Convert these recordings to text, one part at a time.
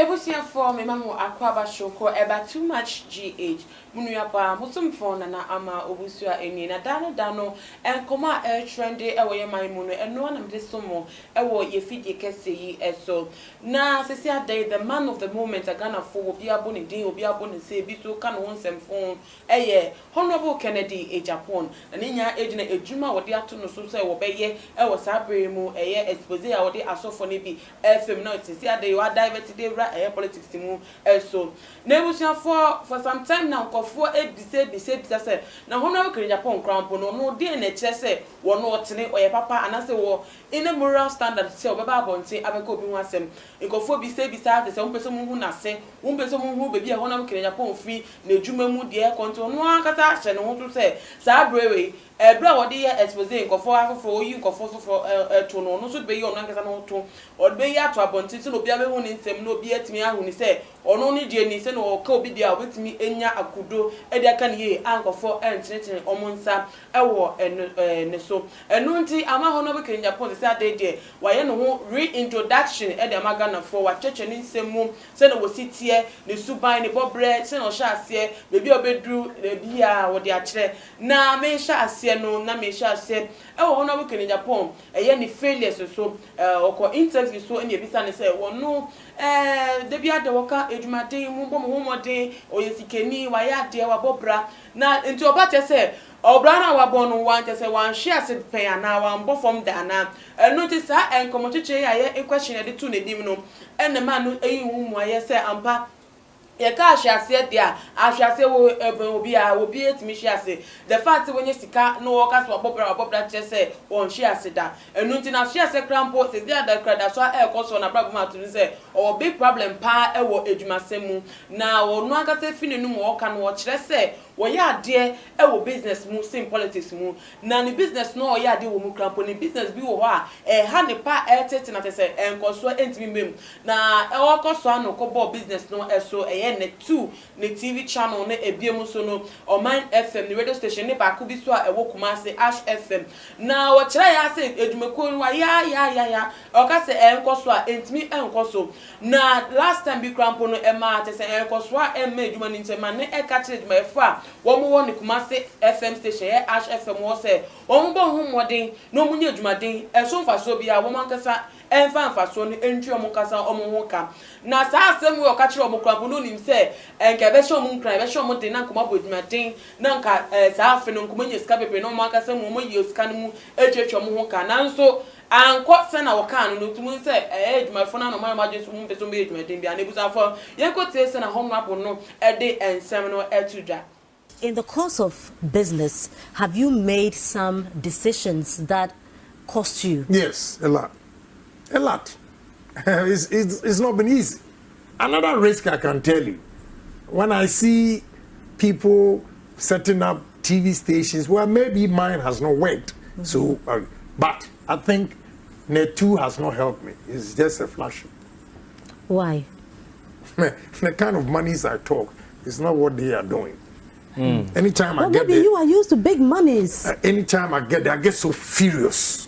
Ebusia for me mamu akwaba shoko eba too much GH. Munu yapa musum phone na ama obusua eni na dano enkoma trendy ewo ye man munu eno na mde somo ewo ye fidie kese yi eso. Na sisi ade the man of the moment agana for obi abo ni din obi abo ni se bi so kan won sem phone eye Honorable Kennedy Agyapong na nya ejina ejuma wode ato no so se wo beye ewo sabre mu eye expose a wode asofo ne bi FM na sisi ade you are diverted politics mu so na ebusia for some time now nkofo ebise say na Honorable Kennedy Agyapong krampo no de na kire say wo no otene oye papa anase wo in a moral standard say obeba abonte abeko bi hu asem nkofo bi say say umpeso mu hu na se umpeso mu hu bebi e Honorable Kennedy Agyapong fi na ejuma mu de konto no akata hye no ho to say sa brewe ebra wode ye expose nkofo afofo oyi nkofo fofo to no so be yi ono ankasa no to odbe yi ato abonte so obi abehu ni nsem no obi atimi ahu ni say ono ni die ni say no ka obi dia obetimi enya akudo e de aka ni ye ankofo entene omonsa ewo ne so enu nti ama Honorable Kennedy Agyapong say ade de waye no ho reintroduction e de amaga na for wa cheche ni nsem mu say no wositie ne suban ne bobre say no sha ase bebi obedru bebi a wode a kire na me sha ase no na me sha ase ewo Honorable Kennedy Agyapong eye ni failures so okọ interview so ene ebisa ne say wono debi ade woka edwumaden mu bom homoden oyesikeni waye ade wa bobra na nti obate say obra na wa bonu wan te say wan share se pen na wan bofom da na enu ti sa enkomochiche ya ye question e de tu ne dim no ene ma no eyi hu mu aye say ampa ye ka ahwase dia ahwase wo obi etimi hwase the fact when you sika no workers for bobra che say won hwase da enu nti na hwase krampo se dia da krada so koso na problem atunu say o big problem pa e wo edwumasemu na wo no aka se fini nu mo oka no wo kire say wo ya ade e wo business mu sim politics mu na ni business no ya ade wo mu krampo ni business bi wo ho a ha ne pa tete na te say enkoso entimi mem na e wo koso ano ko bo business no so ne two ne TV channel ne ebiem so no Oman FM ne radio station ne ba ku bi so a ewo Kumasi Ash FM na wo kire ya say edwumako no ya o ka say enkoso a entimi enkoso na last time bi krampo no ema te say enkoso a ema edwuma ni ntema ne e ka kire edwuma efo a wo mo won ne Kumasi FM station ye Ash FM wo say wo mo bo hu modern no munye edwumaden e so mfa so bia wo mankasa enfa so no entwi omukasa omuhoka na sa asem we okachire omukrampo no nim se enka be hye omunkran be hye omode na nkoma bodwumaden na nka sa afe no nkoma nyesika pepe no makasa mu yesika no mu etwetwe omuhoka na nso anko se na woka no tumu se edwumafo na no ma jesu mu peso be edwumaden bia na ebusafo yekote se na Honorable no ede ensem no etudwa. In the course of business, have you made some decisions that cost you? Yes, a lot. A lot. It's not been easy. Another risk I can tell you, when I see people setting up TV stations, well, maybe mine has not worked. So, but I think Net 2 has not helped me. It's just a flash. Why? The kind of monies I talk is not what they are doing. Anytime I get maybe there, you are used to big monies. Anytime I get there, I get so furious.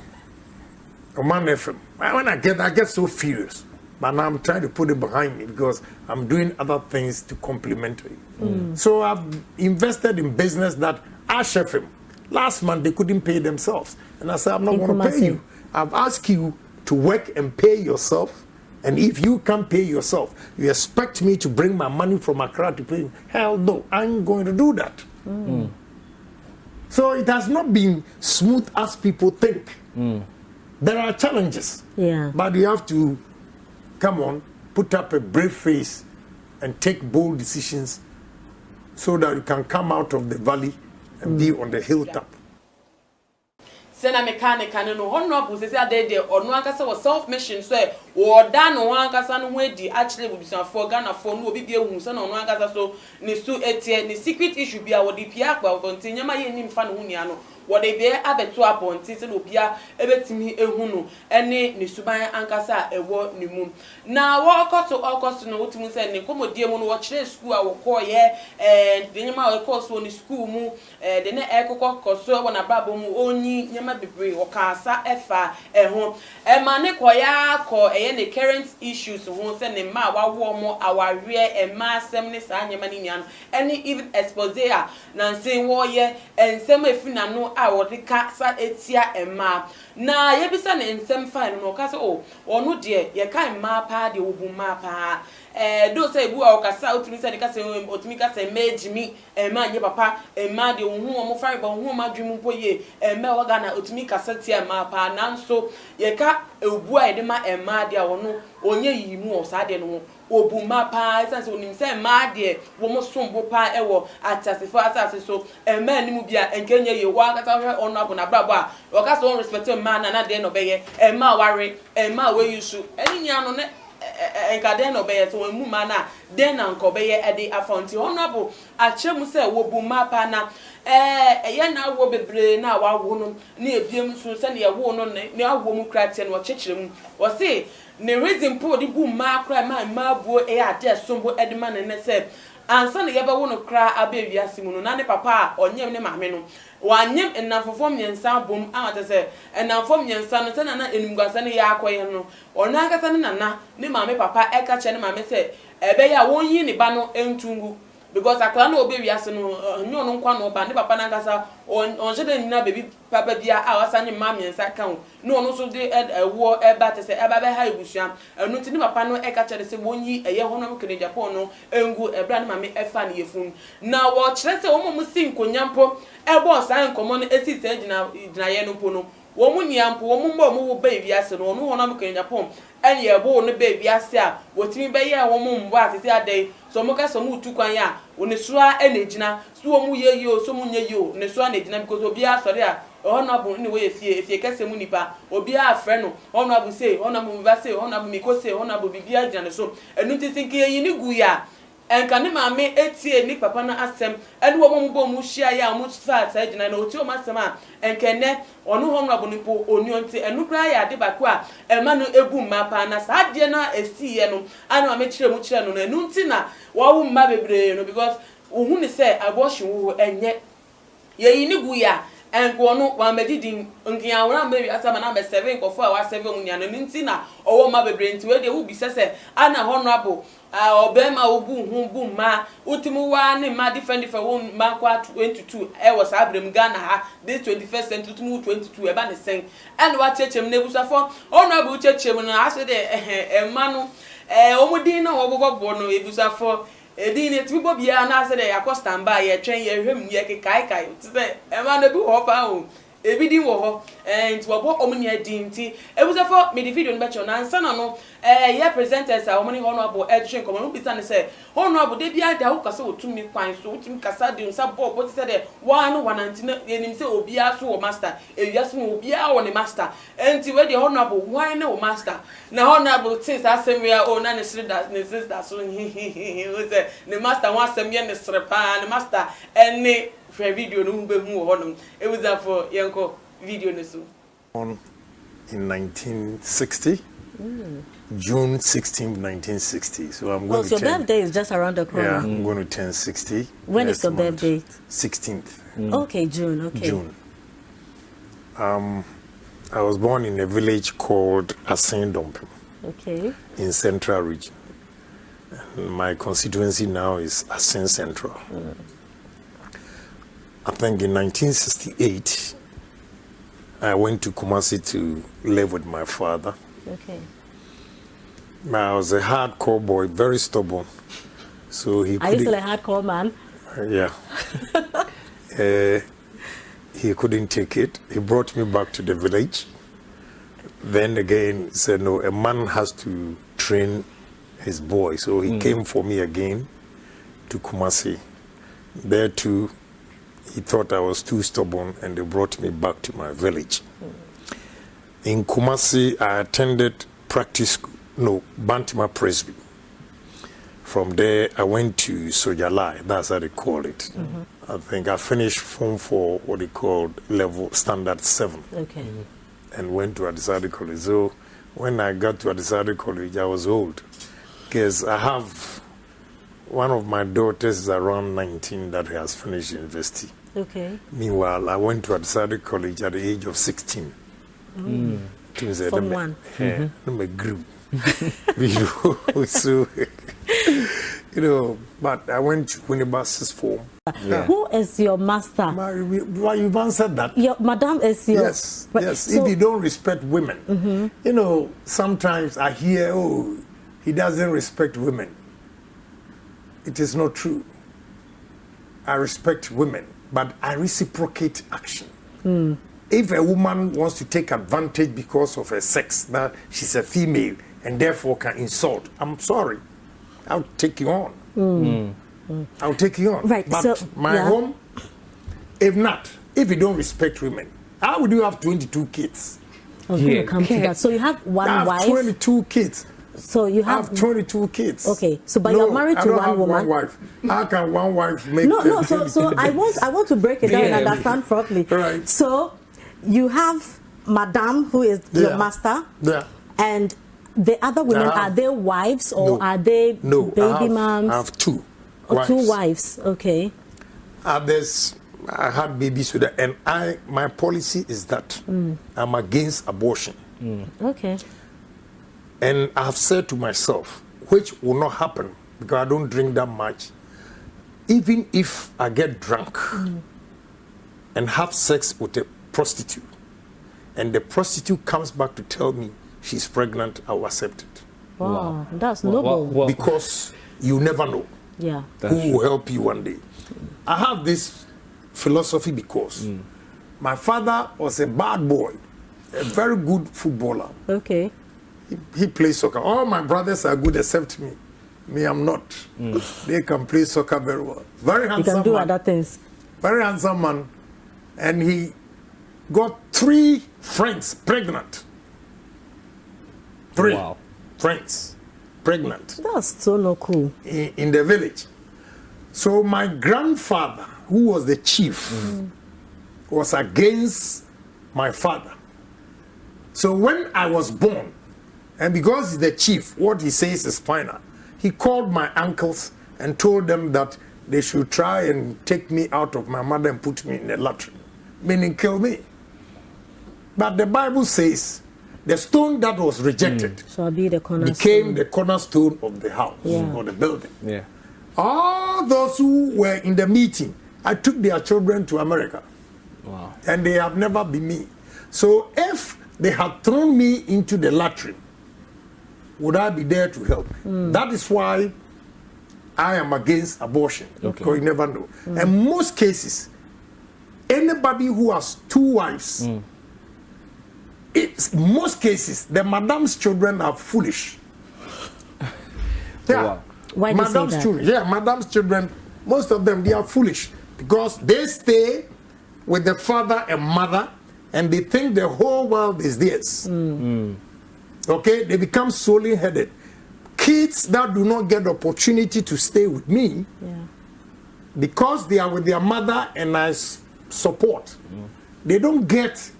Oman FM. When I get so furious. But now I'm trying to put it behind me because I'm doing other things to complement it. So I've invested in business that Ash FM. Last month they couldn't pay themselves. And I said, I'm not going to pay you. I've asked you to work and pay yourself. And if you can't pay yourself, you expect me to bring my money from Accra to pay you? Hell no, I'm going to do that. So it has not been smooth as people think. There are challenges. Yeah. But you have to, come on, put up a brave face and take bold decisions so that you can come out of the valley and be on the hilltop. Sena mechanic and no Honorable say ade or no ankasa was self mission so or dan no ankasa no wedi actually will be some for Ghana for no obi ehun so no ankasa so ni su etie ni secret issue bia wodi pia kwa bonti nyama ye nim fa no hunia no wodi be abeto abonti se no bia ebetimi ehunu ene ni suban ankasa ewo ni mum na wo okoto no wotimu se ni komodie mu no wo kire school a wo koye de nyama wo course wo ni school mu de na ekokọ koso wo na brabo mu onyi nyama bebre wo kasa efa eho ma ne koya ko the current issues who send a ma wa warm our rear and mass semnis and any even expose Nancy warrior and some if you know our the cats at etia and ma. Na ye bi sa ne nsem fine no ka se o no de ye kan ma pa de obu ma pa do say bu a okasa otumi se de ka se otumi ka se mejimi ma nye papa ma de ohu o mo fine ba ohu ma dwemu po ye ma waga na otumi ka se tie ma pa nanso ye ka obu a de ma de a wono onye yimu o sa de no obu ma pa sense onim se ma de wo mo sombo pa ewo atasefo asase so ma ni mu bia enkenye ye wa kata hwe ono abu na brabo a okasa on respect ma na de no beye ma ware ma we yusu eni nya no ne enka de no beye so mu ma na de na nko beye e de afonti ono abu achemu se wo bu ma pa na ye na wo bebre na wa wo no na ebiem so se ne wo no ne awo mu krate no wo chechire mu wo se ne reason po di bu ma kra ma buo ade sombo edema ne se ansa ne yebe wo no kra abewi asimu no na ne papa onyem ne maame no wanyem enafofom nyensa bom amata se enafom nyensa no tena na enumgasa ne ya akoye no ono akata ne nana ne maame papa eka che ne maame se ebe ya wonyi ne ba no entungu because akla na obewi ase no nyo no nkwa no ba ne papa na nkasa onje de nyina baby papa bia a wasanye maame nyensa kan no ono so de ewo eba te se eba be ha ebusuam enu ti ne papa no eka che se wonyi eye hono mo kene Japan no engu ebra ne maame efa ne yefun na wo kire se wo mo si nkonyampo ebo san nkomo no esi se gina ye no po no wo mu niampo wo mu mbo mo wo baby ase no no hono mo kene Japan eni ebo no baby ase a wotimi be ye wo mu mbo ase adai so mo ka so mu tukwan ya oni soa enegina so wo mu ye yo so mu nye yo ne soa enegina because obi asori a honorable ni we efie kese mu nipa obi afre no honorable say honorable ba say honorable mi ko say honorable bibia gina so enu tisinki yi ni gu ya enka ne maame etie ni papa na asem enu wo mu bo mu hia ya mu fa ta gina na oti o masem a enkene onu honorable ni po oni onti enu kra ya de bako a ema no ebu mapa na sa de na esiye no anu ame kire mu kire no enu nti na wa wu mma bebre no because ohun ni say abortion wo enye ye yi ni gu ya enko no wa medidin nkia wora mbe asama na 7 nkofo a wa 7 omunya no nti na owo mma bebre nti we de wo bi sese ana honorable obema obu hu bu ma utimu wa ne ma different won ma kwa 22 was abrem Ghana ha this 21st century utimu 22 eba ne sen and wa chechem ne busafo honorable chechem no ase de ema no omudin na obobo no ebusafo edin etibi bobia na ase de yakosta mba ye twen ye hwem ye kekai kai tse ema no bi ho pa o ebidi wo ho nti wo bo omni adin nti ebusafo me di video no be cho na ansa na no ye presenters a omni honorable education komo no bisa ne se honorable de bia da wo kasa otumi kwan so otumi kasa de nsa bo bo se de wa no wananti na yenim se obi aso wo master ewiaso obi a wo ne master nti we de honorable why na wo master na honorable things asem ya o na ne sister so we say ne master wa asem ye ne srepa ne master ene for video no be hu ho it was that for yanko video no so on in 1960 June 16th 1960 so I'm going to your birthday is just around the corner. Yeah, I'm going to turn 60 when is your birthday? 16th. Okay, June. Okay, June. I was born in a village called Ab0rted, okay, in Central Region. My constituency now is Ab0rted Central. I think in 1968, I went to Kumasi to live with my father. okay. I was a hardcore boy, very stubborn. So he Are you still a hardcore man? Yeah. He couldn't take it. He brought me back to the village. Then again, he said, no, a man has to train his boy. So he came for me again to Kumasi. There too, he thought I was too stubborn, and they brought me back to my village. In Kumasi, I attended Bantima Presby. From there, I went to Sojalai, that's how they call it. I think I finished Form 4, what they called level standard 7. Okay. And went to Ab0rted College. So when I got to Ab0rted College, I was old. Because I have one of my daughters is around 19 that has finished university. Okay. Meanwhile, I went to Ab0rted College at the age of 16. Form 1. No, group. So, you know, but I went to Winibus form. Yeah. Who is your master? Why you've answered that? Your madam is your... Yes, yes. So, if you don't respect women, you know, sometimes I hear, oh, he doesn't respect women. It is not true. I respect women, but I reciprocate action. If a woman wants to take advantage because of her sex, that she's a female and therefore can insult, I'm sorry. I'll take you on. I'll take you on. Right. But So, my home, if not, if you don't respect women, how would you have 22 kids? I was going to come to that. So you have one wife. 22 kids. So you have... I have 22 kids. Okay. So but you're married to one woman. One wife. How can one wife make... No. So I want to break it down and understand properly. Right. So you have madam who is your master. Yeah. And the other women, are they wives or are they baby moms? I have two. Or two wives, okay. I had babies with her, and my policy is that I'm against abortion. Okay. And I have said to myself, which will not happen because I don't drink that much, even if I get drunk and have sex with a prostitute, and the prostitute comes back to tell me she's pregnant, I will accept it. Wow. That's noble. Because you never know. Yeah. Who will help you one day. I have this philosophy because my father was a bad boy, a very good footballer. Okay. He plays soccer. All my brothers are good except me. Me, I'm not. They can play soccer very well. Very handsome man. He can do other things. Very handsome man. And he got 3 friends pregnant. 3 friends pregnant. That's so no cool. In the village. So my grandfather, who was the chief, was against my father. So when I was born, and because he's the chief, what he says is final. He called my uncles and told them that they should try and take me out of my mother and put me in the latrine, meaning kill me. But the Bible says the stone that was rejected became the cornerstone of the house or the building. Yeah. All those who were in the meeting, I took their children to America. Wow. And they have never been me. So if they had thrown me into the latrine, would I be there to help? That is why I am against abortion. Because you never know. And most cases, anybody who has 2 wives, most cases, the madam's children are foolish. Yeah. Wow. Why do you say that? Children, madam's children, most of them, they are foolish because they stay with the father and mother and they think the whole world is theirs. Okay, they become solely headed. Kids that do not get the opportunity to stay with me because they are with their mother and I support, they don't get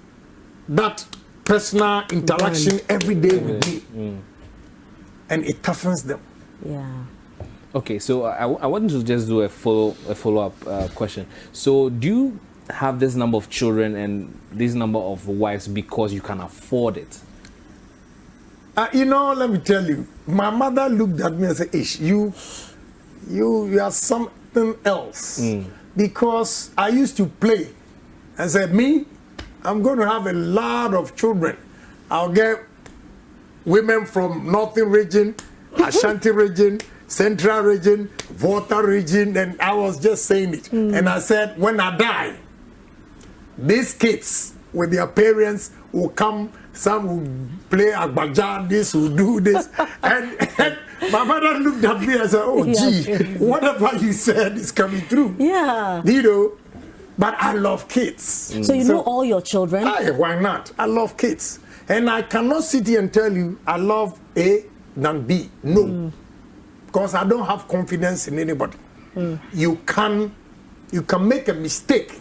that personal interaction every day with me. And it toughens them. Yeah. Okay, so I wanted to just do a follow-up question. So do you have this number of children and this number of wives because you can afford it? You know, let me tell you, my mother looked at me and said, Ish, you are something else. Because I used to play and said, me, I'm going to have a lot of children. I'll get women from Northern region, Ashanti region, Central region, Volta region, and I was just saying it. And I said, when I die, these kids with their parents will come, some will play agbaja, this will do this. and my mother looked at me and said, oh, gee, whatever you said is coming true. Yeah. You know, but I love kids. So you know all your children? Why not? I love kids. And I cannot sit here and tell you I love A than B. No. Because I don't have confidence in anybody. You can make a mistake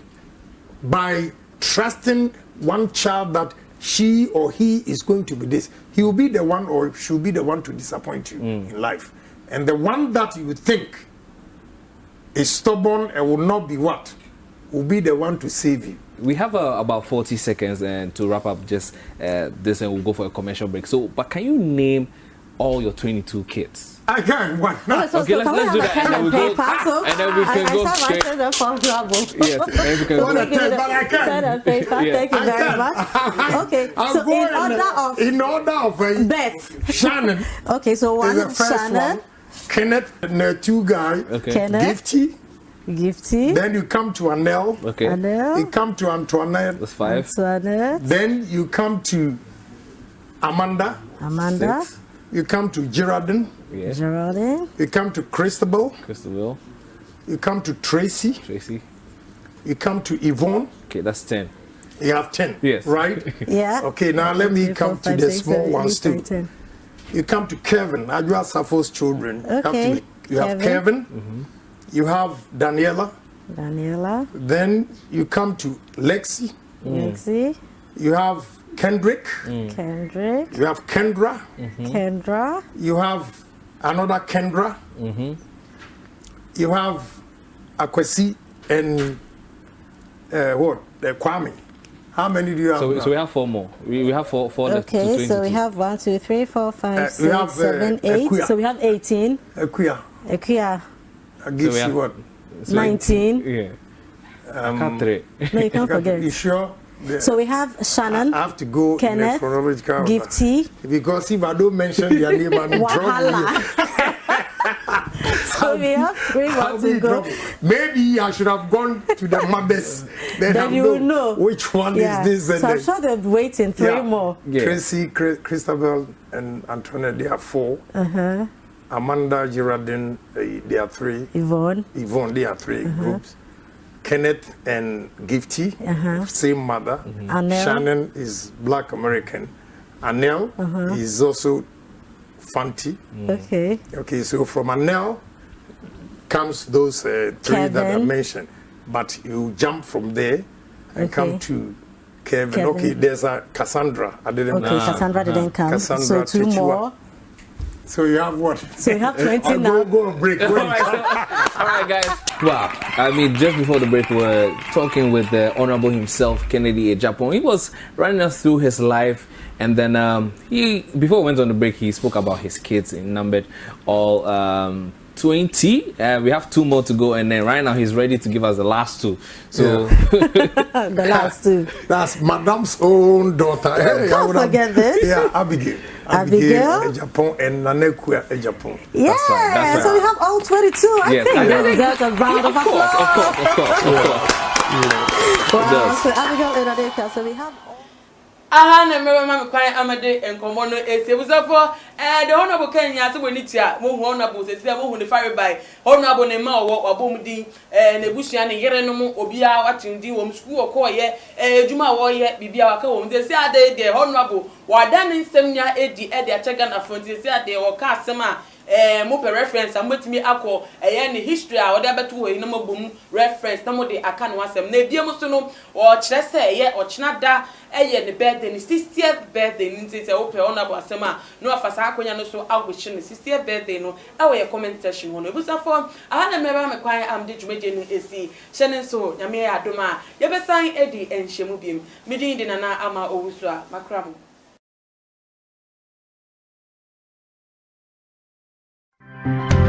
by trusting one child that she or he is going to be this. He will be the one or she will be the one to disappoint you in life. And the one that you think is stubborn and will not be what? Will be the one to save you. We have about 40 seconds and to wrap up just this and we'll go for a commercial break. So, but can you name all your 22 kids? I can't. What? Okay, let's do that. And then we go. And then we can go straight. Yes, and then we can go. But I can't. Pen and paper. Yeah. Thank you very much. Okay, so in order of Beth. Shannon. Okay, so one is the first Shannon. one. Kenneth and the two guys. Okay. Kenneth. Gifty. Then you come to Anel. Okay. Anel. You come to Antoinette. That's 5. Antoinette. Then you come to Amanda. 6. You come to Geraldine. Yeah. Geraldine. You come to Christabel. Christabel. You come to Tracy. You come to Yvonne. Okay, that's 10. You have 10. Yes. Right? Yeah. Okay, now let me come to the small ones too. 10. You come to Kevin, Ajua Safo's children. Okay. You have Kevin. You have Daniela. Then you come to Lexi. You have Kendrick. You have Kendra. You have another Kendra. You have Akwesi and Kwame. How many do you have? So we have 4 more. We have 4 left. Okay, so we have 1, 2, 3, 4, 5, 6, 7, 8. Akuya. So we have 18. Akuya. I give you what? 19. Yeah. I can't 3. No, you can't forget. You sure? So we have Shannon. I have to go Kenneth, in chronological order. Gifty. Because if I don't mention their name, I'm in trouble. So we have 3 more to go. Maybe I should have gone to the mothers. Then you will know which one is this. And so I'm sure they'll be waiting 3 more. Yeah. Tracy, Christabel, and Antoinette, they are 4. Amanda, Geraldine, they are 3. Yvonne, they are 3 groups. Kenneth and Gifty, same mother. Anel. Shannon is Black American. Anel is also Fanti. Okay, so from Anel comes those 3 that I mentioned. But you jump from there and come to Kevin. Okay, there's a Cassandra. I didn't Cassandra didn't come. Cassandra, so 2 more. So you have what? So you have 20 now. Go break. All right, guys. Wow. I mean, just before the break, we were talking with the Honorable himself, Kennedy Agyapong. He was running us through his life. And then before we went on the break, he spoke about his kids in numbered all 20. We have 2 more to go. And then right now, he's ready to give us the last 2. So the last 2. That's Madame's own daughter. Hey, can't forget this. Yeah, Abigail Agyapong and Nanekua Agyapong. Yeah, that's right. So we have all 22. I think that deserves a round of applause. Of course. Wow. So Abigail and Nanekua. So we have. Aha na mema mama kwan amade enkomo no esebusafo the honorable Kenya se woni tia mo hu honorable se tia mo hu ne fire by honorable ne ma wo abomdin na busua ne yere no mo obia watindi wo school okoye ejuma wo ye bibia waka wo se se ade de honorable wada ne nsem nya edi e de achega na front se ade wo ka asema mo per reference amotimi akọ ne history a wode abeto wo ina mabom reference na mo de aka no asem na ebie mo so no o kire se o china da ne birthday ni 60th birthday ni nti wo per honorable asem a no afasa akonya no so agwochi ni 60th birthday no wo ye comment section ho no ebusafo aha na meba me kwan am de dwumaje no esi hyene so nyame ya adoma ye besan edi enhyemu biem midin de nana ama owusu a makramo. Thank you.